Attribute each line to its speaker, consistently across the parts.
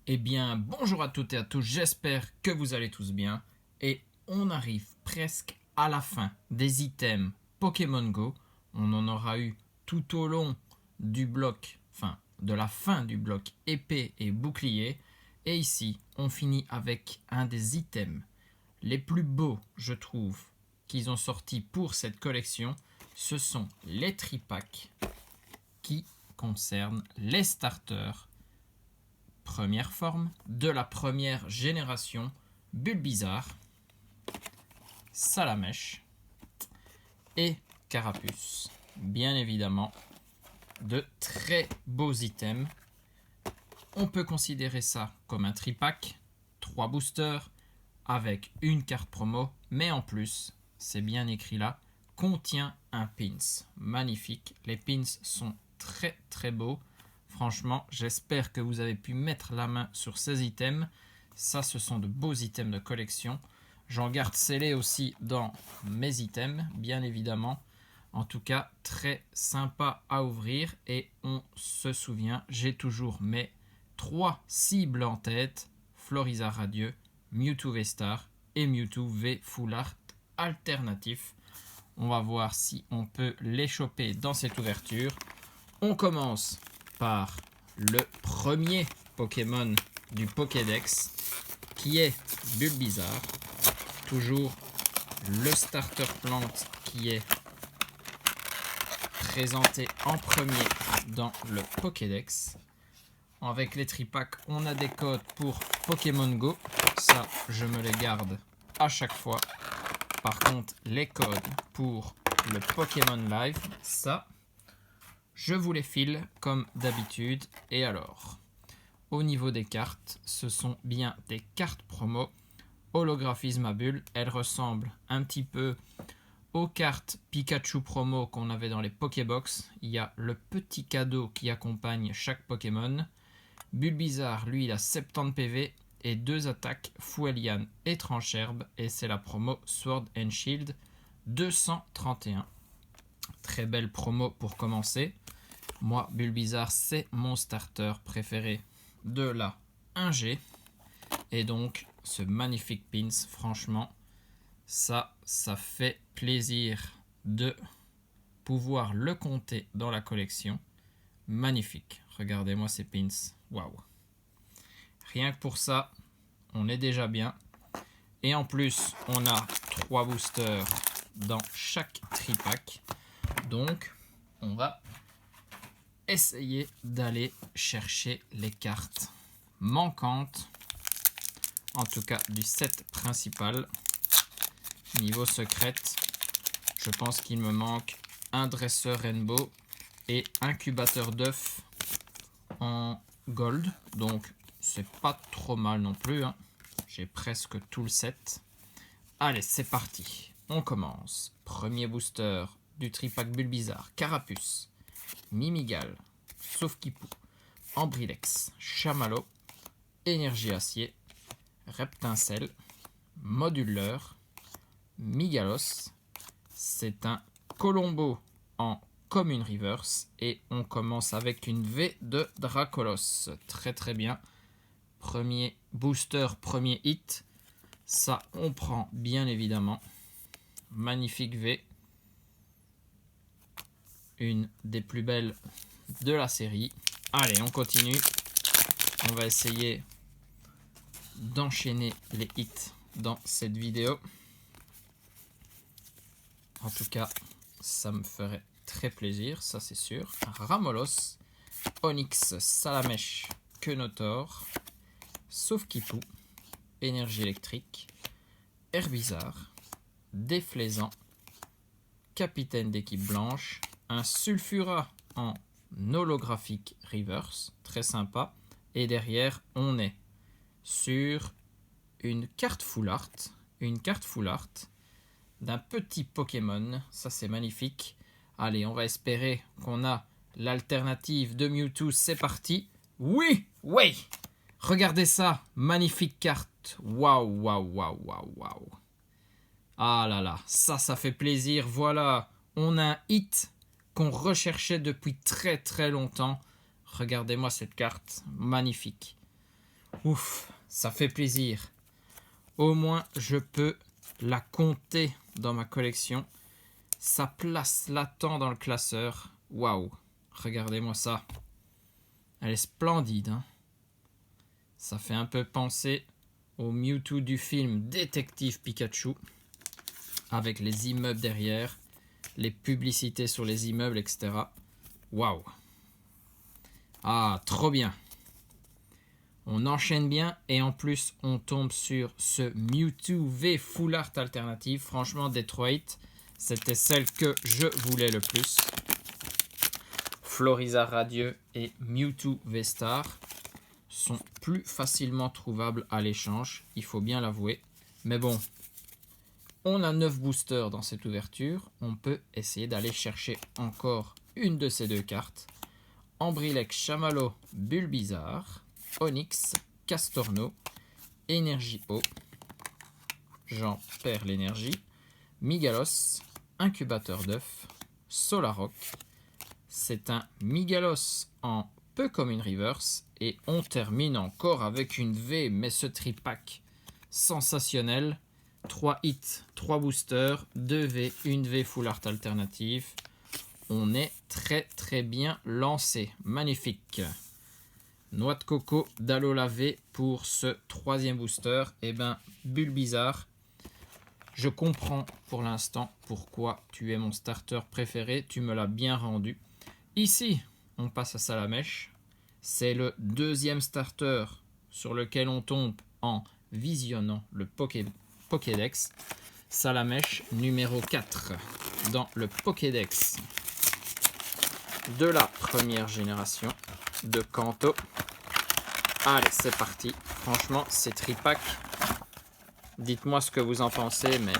Speaker 1: Eh bien, bonjour à toutes et à tous, j'espère que vous allez tous bien. Et on arrive presque à la fin des items Pokémon Go. On en aura eu tout au long du bloc, de la fin du bloc épée et bouclier. Et ici, on finit avec un des items les plus beaux, je trouve, qu'ils ont sorti pour cette collection. Ce sont les tripacks qui concernent les starters première forme de la première génération Bulbizarre, Salamèche et Carapuce. Bien évidemment, de très beaux items. On peut considérer ça comme un tripack, 3 boosters avec une carte promo, mais en plus, c'est bien écrit là, contient un pins. Magnifique, les pins sont très très beaux. Franchement, j'espère que vous avez pu mettre la main sur ces items. Ça, ce sont de beaux items de collection. J'en garde scellés aussi dans mes items, bien évidemment. En tout cas, très sympa à ouvrir. Et on se souvient, j'ai toujours mes 3 cibles en tête. Florizarre Radieux, Mewtwo V-Star et Mewtwo V Full Art alternatif. On va voir si on peut les choper dans cette ouverture. On commence par le premier Pokémon du Pokédex, qui est Bulbizarre. Toujours le starter plante qui est présenté en premier dans le Pokédex. Avec les tripacks, on a des codes pour Pokémon Go. Ça, je me les garde à chaque fois. Par contre, les codes pour le Pokémon Live, ça, je vous les file comme d'habitude. Et alors, au niveau des cartes, ce sont bien des cartes promo. Holographisme à bulles. Elles ressemblent un petit peu aux cartes Pikachu promo qu'on avait dans les Pokébox. Il y a le petit cadeau qui accompagne chaque Pokémon. Bulbizarre, lui, il a 70 PV et 2 attaques, Fouelian et Trancherbe. Et c'est la promo Sword and Shield 231. Très belle promo pour commencer. Moi, Bulbizarre, c'est mon starter préféré de la 1G. Et donc, ce magnifique pins, franchement, ça fait plaisir de pouvoir le compter dans la collection. Magnifique. Regardez-moi ces pins. Waouh. Rien que pour ça, on est déjà bien. Et en plus, on a 3 boosters dans chaque tripack. Donc, on va essayer d'aller chercher les cartes manquantes. En tout cas, du set principal. Niveau secrète, je pense qu'il me manque un dresseur rainbow et incubateur d'œufs en gold. Donc, c'est pas trop mal non plus. J'ai presque tout le set. Allez, c'est parti. On commence. Premier booster du tripack Bulbizarre. Carapuce, Mimigal, Saufkipou, Ambrilex, Chamallow, Énergie Acier, Reptincelle, Moduleur, Migalos. C'est un Colombo en commune reverse. Et on commence avec une V de Dracolos. Très très bien. Premier booster, premier hit. Ça, on prend bien évidemment. Magnifique V. Une des plus belles de la série. Allez, on continue. On va essayer d'enchaîner les hits dans cette vidéo. En tout cas, ça me ferait très plaisir, ça c'est sûr. Ramolos, Onyx, Salamèche, Quenotor, Saufkipou, Énergie électrique, Herbizarre, Déflaisant, Capitaine d'équipe blanche, un Sulfura en holographique reverse, très sympa. Et derrière, on est sur une carte full art, d'un petit Pokémon. Ça, c'est magnifique. Allez, on va espérer qu'on a l'alternative de Mewtwo. C'est parti. Oui, oui. Regardez ça. Magnifique carte. Waouh, waouh, waouh, waouh, waouh. Ah là là, ça fait plaisir. Voilà, on a un hit qu'on recherchait depuis très très longtemps. Regardez-moi cette carte. Magnifique. Ouf, ça fait plaisir. Au moins, je peux la compter dans ma collection. Sa place l'attend dans le classeur. Waouh, regardez-moi ça. Elle est splendide, hein. Ça fait un peu penser au Mewtwo du film Détective Pikachu, avec les immeubles derrière, les publicités sur les immeubles, etc. Waouh. Ah, trop bien. On enchaîne bien et en plus on tombe sur ce Mewtwo V Full Art alternative. Franchement, Detroit, c'était celle que je voulais le plus. Floriza Radieux et Mewtwo V-Star sont plus facilement trouvables à l'échange, il faut bien l'avouer. Mais bon, on a 9 boosters dans cette ouverture. On peut essayer d'aller chercher encore une de ces deux cartes. Ambrilex, Chamallow, Bulbizarre, Onyx, Castorno, Énergie Eau, j'en perds l'énergie, Migalos, Incubateur d'œuf, Solarock. C'est un Migalos en peu comme une reverse et on termine encore avec une V, mais ce tripack sensationnel. 3 hits, 3 boosters, 2 V, 1 V full art alternative. On est très bien lancé. Magnifique. Noix de coco d'Alola V pour ce 3e booster. Et ben, Bulbizarre. Je comprends pour l'instant pourquoi tu es mon starter préféré. Tu me l'as bien rendu. Ici, on passe à Salamèche. C'est le 2e starter sur lequel on tombe en visionnant le Pokédex. Salamèche numéro 4 dans le Pokédex de la première génération de Kanto. Allez, c'est parti. Franchement, c'est tripack. Dites-moi ce que vous en pensez, mais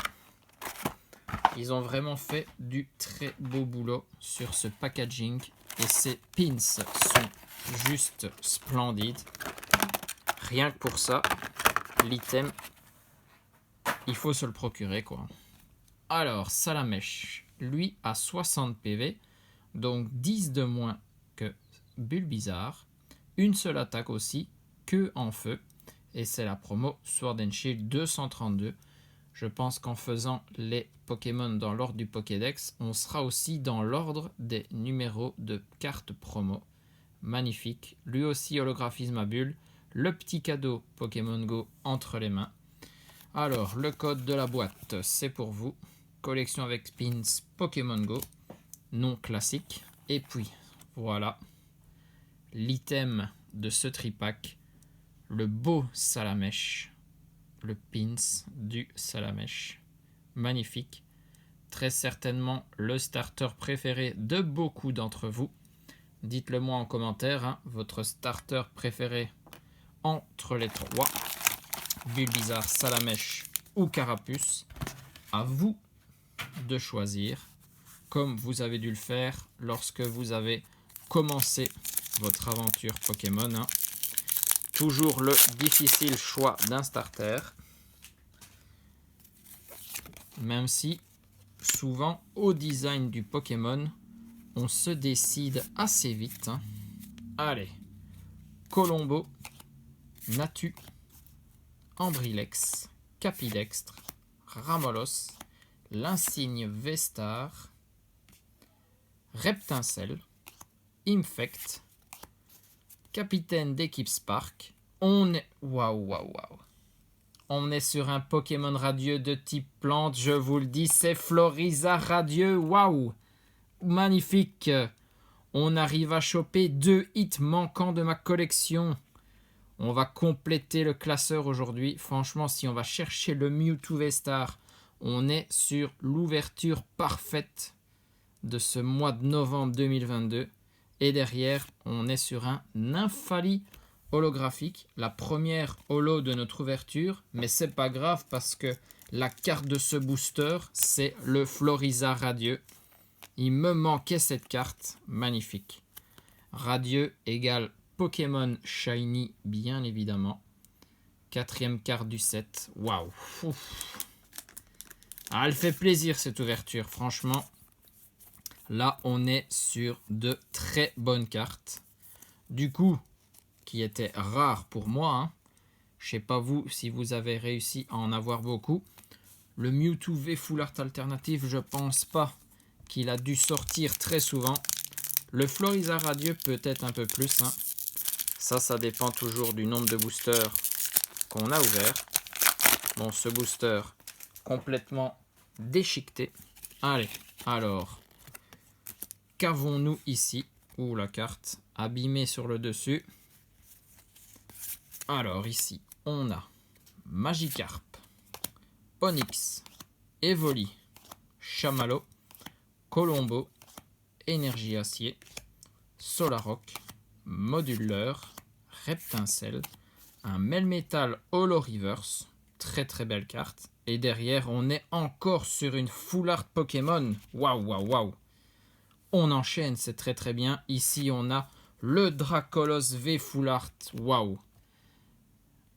Speaker 1: ils ont vraiment fait du très beau boulot sur ce packaging. Et ces pins sont juste splendides. Rien que pour ça, l'item, il faut se le procurer, quoi. Alors, Salamèche, lui, a 60 PV. Donc 10 de moins que Bulbizarre. Une seule attaque aussi, que en feu. Et c'est la promo Sword and Shield 232. Je pense qu'en faisant les Pokémon dans l'ordre du Pokédex, on sera aussi dans l'ordre des numéros de cartes promo. Magnifique. Lui aussi holographisme à bulle. Le petit cadeau Pokémon Go entre les mains. Alors, le code de la boîte, c'est pour vous. Collection avec pins Pokémon Go. Non classique. Et puis, voilà. L'item de ce tripack. Le beau Salamèche. Le pins du Salamèche. Magnifique. Très certainement le starter préféré de beaucoup d'entre vous. Dites-le moi en commentaire, hein, votre starter préféré entre les trois. Bulbizarre, Salamèche ou Carapuce. À vous de choisir, comme vous avez dû le faire lorsque vous avez commencé votre aventure Pokémon, hein. Toujours le difficile choix d'un starter. Même si, souvent, au design du Pokémon, on se décide assez vite, hein. Allez, Colombo, Natu, Ambrilex, Capidextre, Ramolos, l'insigne V-Star, Reptincelle, Infect, capitaine d'équipe Spark. On est... Waouh. On est sur un Pokémon radieux de type plante, je vous le dis, c'est Floriza radieux. Waouh, magnifique. On arrive à choper 2 hits manquants de ma collection. On va compléter le classeur aujourd'hui. Franchement, si on va chercher le Mewtwo V-Star, on est sur l'ouverture parfaite de ce mois de novembre 2022. Et derrière, on est sur un Nymphali holographique. La première holo de notre ouverture. Mais c'est pas grave parce que la carte de ce booster, c'est le Floriza Radieux. Il me manquait cette carte. Magnifique. Radieux égale Pokémon Shiny, bien évidemment. 4e carte du set. Waouh. Ah, elle fait plaisir cette ouverture, franchement. Là, on est sur de très bonnes cartes. Du coup, qui étaient rares pour moi, hein. Je sais pas vous si vous avez réussi à en avoir beaucoup. Le Mewtwo V Full Art Alternative, je pense pas qu'il a dû sortir très souvent. Le Florizarre Radieux peut-être un peu plus. Hein. Ça dépend toujours du nombre de boosters qu'on a ouvert. Bon, ce booster complètement déchiqueté. Allez, alors, qu'avons-nous ici? Ouh, la carte abîmée sur le dessus. Alors, ici, on a Magikarp, Onix, Evoli, Chamallow, Colombo, Énergie Acier, Solarock, Moduleur, Reptincelle, un Melmetal Holo Reverse, très très belle carte. Et derrière, on est encore sur une Full Art Pokémon. Waouh, waouh, waouh. On enchaîne, c'est très très bien. Ici, on a le Dracolos V Full Art. Waouh.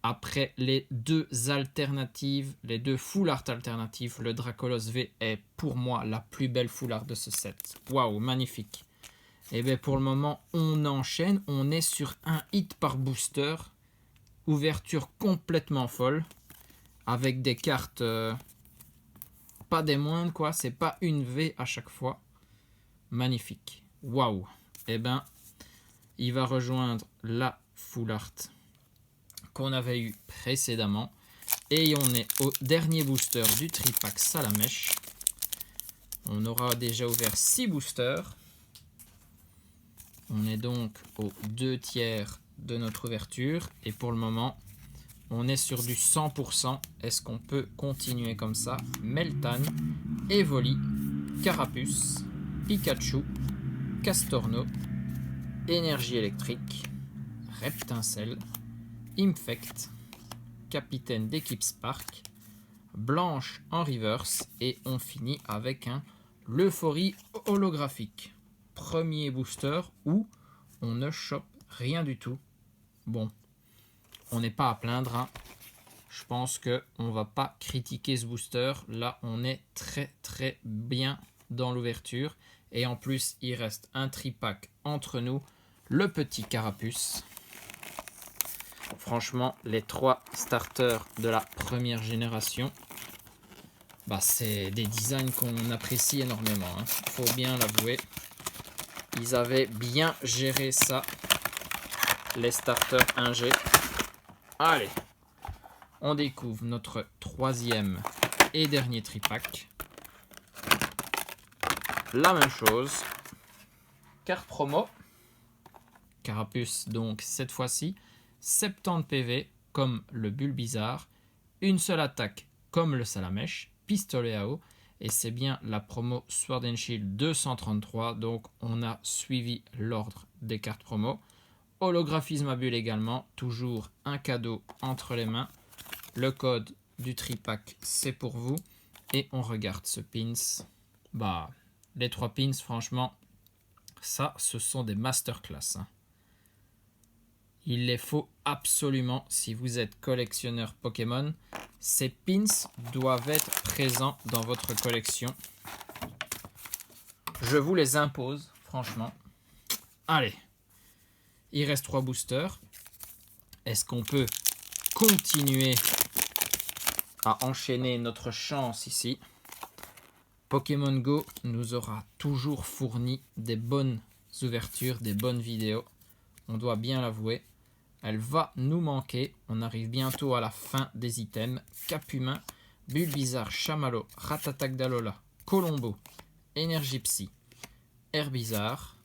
Speaker 1: Après les deux alternatives, les deux Full Art alternatives, le Dracolos V est pour moi la plus belle Full Art de ce set. Waouh, magnifique. Et bien pour le moment, on enchaîne. On est sur un hit par booster. Ouverture complètement folle. Avec des cartes pas des moindres, quoi. C'est pas une V à chaque fois. Magnifique. Waouh. Et ben, il va rejoindre la Full Art qu'on avait eu précédemment. Et on est au dernier booster du tripack Salamèche. On aura déjà ouvert 6 boosters. On est donc aux 2 tiers de notre ouverture. Et pour le moment, on est sur du 100%. Est-ce qu'on peut continuer comme ça? Meltan, Evoli, Carapuce, Pikachu, Castorno, Énergie électrique, Reptincelle, Infect, Capitaine d'équipe Spark, Blanche en reverse et on finit avec un l'euphorie holographique. Premier booster où on ne chope rien du tout. Bon, on n'est pas à plaindre. Hein. Je pense qu'on va pas critiquer ce booster. Là, on est très très bien dans l'ouverture. Et en plus, il reste un tripack entre nous. Le petit Carapuce. Franchement, les 3 starters de la première génération, bah, c'est des designs qu'on apprécie énormément. Hein. Faut bien l'avouer. Ils avaient bien géré ça, les starters 1G. Allez, on découvre notre 3e et dernier tripack. La même chose. Carte promo. Carapuce, donc cette fois-ci. 70 PV comme le Bulbizarre. Une seule attaque comme le Salamèche. Pistolet à eau. Et c'est bien la promo Sword and Shield 233. Donc on a suivi l'ordre des cartes promo. Holographisme à bulle également. Toujours un cadeau entre les mains. Le code du tripack, c'est pour vous. Et on regarde ce pins. Bah, les 3 pins, franchement, ça, ce sont des masterclass. Hein. Il les faut absolument si vous êtes collectionneur Pokémon. Ces pins doivent être présents dans votre collection. Je vous les impose, franchement. Allez, il reste 3 boosters. Est-ce qu'on peut continuer à enchaîner notre chance ici? Pokémon Go nous aura toujours fourni des bonnes ouvertures, des bonnes vidéos. On doit bien l'avouer. Elle va nous manquer. On arrive bientôt à la fin des items. Capumin, Bulbizarre, Chamallow, Ratatak d'Alola, Colombo, Énergie Psy, Herbizarre,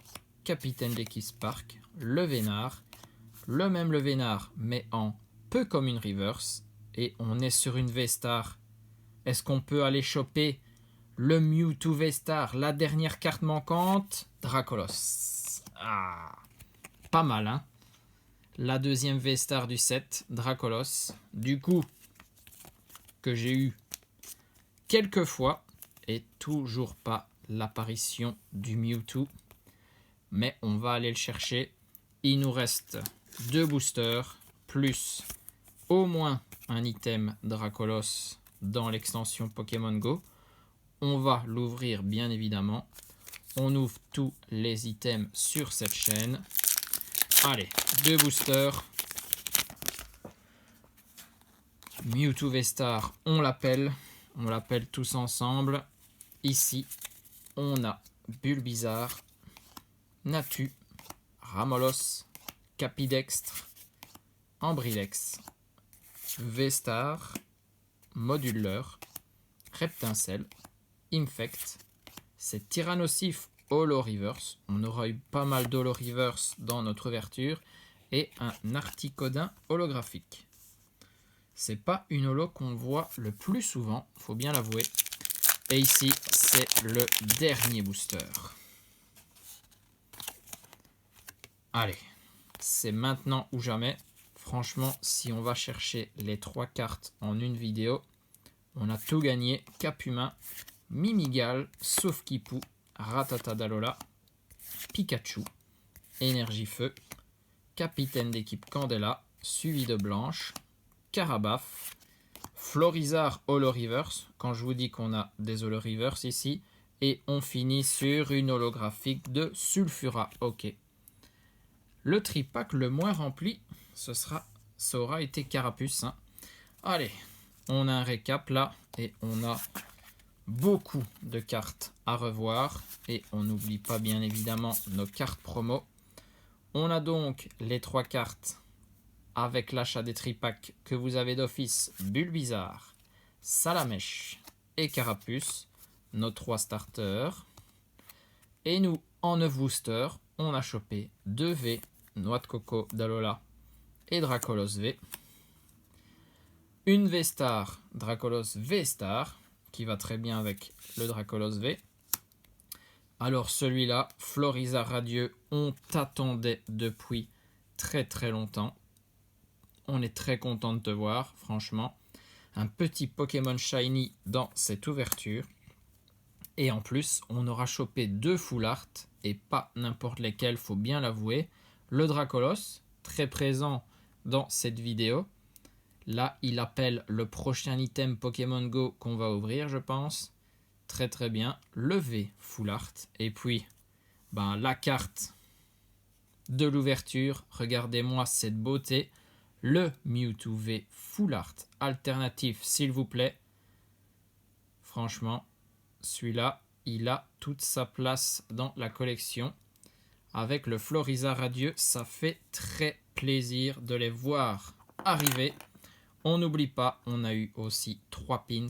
Speaker 1: Capitaine d'équipe Spark, le Vénard, le même le Vénard mais en peu comme une reverse. Et on est sur une V-Star. Est-ce qu'on peut aller choper le Mewtwo V-Star, la dernière carte manquante? Dracolos. Ah, pas mal, hein? La deuxième V-Star du set, Dracolos. Du coup, que j'ai eu quelques fois et toujours pas l'apparition du Mewtwo. Mais on va aller le chercher. Il nous reste 2 boosters, plus au moins un item Dracolos dans l'extension Pokémon Go. On va l'ouvrir bien évidemment. On ouvre tous les items sur cette chaîne. Allez, 2 boosters. Mewtwo V-Star, on l'appelle tous ensemble. Ici, on a Bulbizarre, Natu, Ramolos, Capidextre, Ambrilex, V-Star, Moduleur, Reptincelle, Infect. C'est Tyrannosif Holo Reverse. On aura eu pas mal d'Holo Reverse dans notre ouverture. Et un Articodin holographique. C'est pas une holo qu'on voit le plus souvent, faut bien l'avouer. Et ici, c'est le dernier booster. Allez, c'est maintenant ou jamais. Franchement, si on va chercher les 3 cartes en une vidéo, on a tout gagné. Capumin, Mimigal, Saufkipou, Rattata d'Alola, Pikachu, Énergie Feu, Capitaine d'équipe Candela, suivi de Blanche, Carabaf, Florizarre Holo Reverse, quand je vous dis qu'on a des Holo Reverse ici, et on finit sur une holographique de Sulfura. Ok. Le tripack le moins rempli, ça aura été Carapuce. Hein. Allez, on a un récap là, et on a beaucoup de cartes à revoir, et on n'oublie pas bien évidemment nos cartes promo. On a donc les 3 cartes avec l'achat des tripacks que vous avez d'office Bulbizarre, Salamèche et Carapuce, nos 3 starters. Et nous, en 9 boosters, on a chopé 2 V, Noix de Coco d'Alola et Dracolos V. Une V-Star, Dracolos V-Star, qui va très bien avec le Dracolos V. Alors celui-là, Florizarre Radieux, on t'attendait depuis très très longtemps. On est très content de te voir, franchement. Un petit Pokémon Shiny dans cette ouverture. Et en plus, on aura chopé 2 Full Art, et pas n'importe lesquels, faut bien l'avouer. Le Dracolos, très présent dans cette vidéo. Là, il appelle le prochain item Pokémon Go qu'on va ouvrir, je pense. Très très bien. Le V Full Art. Et puis, la carte de l'ouverture. Regardez-moi cette beauté. Le Mewtwo V Full Art alternatif, s'il vous plaît. Franchement, celui-là, il a toute sa place dans la collection. Avec le Florizarre Radieux, ça fait très plaisir de les voir arriver. On n'oublie pas, on a eu aussi 3 pins.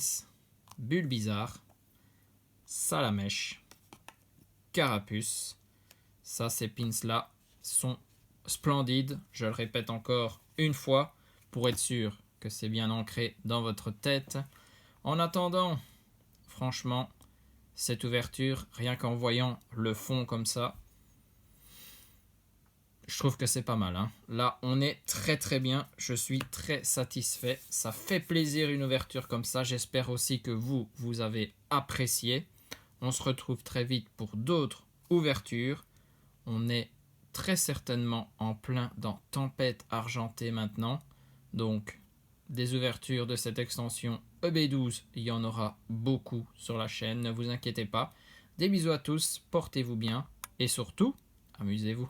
Speaker 1: Bulbizarre, Salamèche, Carapuce. Ça, ces pins-là sont splendides. Je le répète encore une fois pour être sûr que c'est bien ancré dans votre tête. En attendant, franchement, cette ouverture, rien qu'en voyant le fond comme ça, je trouve que c'est pas mal. Hein. Là, on est très très bien. Je suis très satisfait. Ça fait plaisir une ouverture comme ça. J'espère aussi que vous avez apprécié. On se retrouve très vite pour d'autres ouvertures. On est très certainement en plein dans Tempête Argentée maintenant. Donc, des ouvertures de cette extension EB12, il y en aura beaucoup sur la chaîne. Ne vous inquiétez pas. Des bisous à tous, portez-vous bien et surtout, amusez-vous.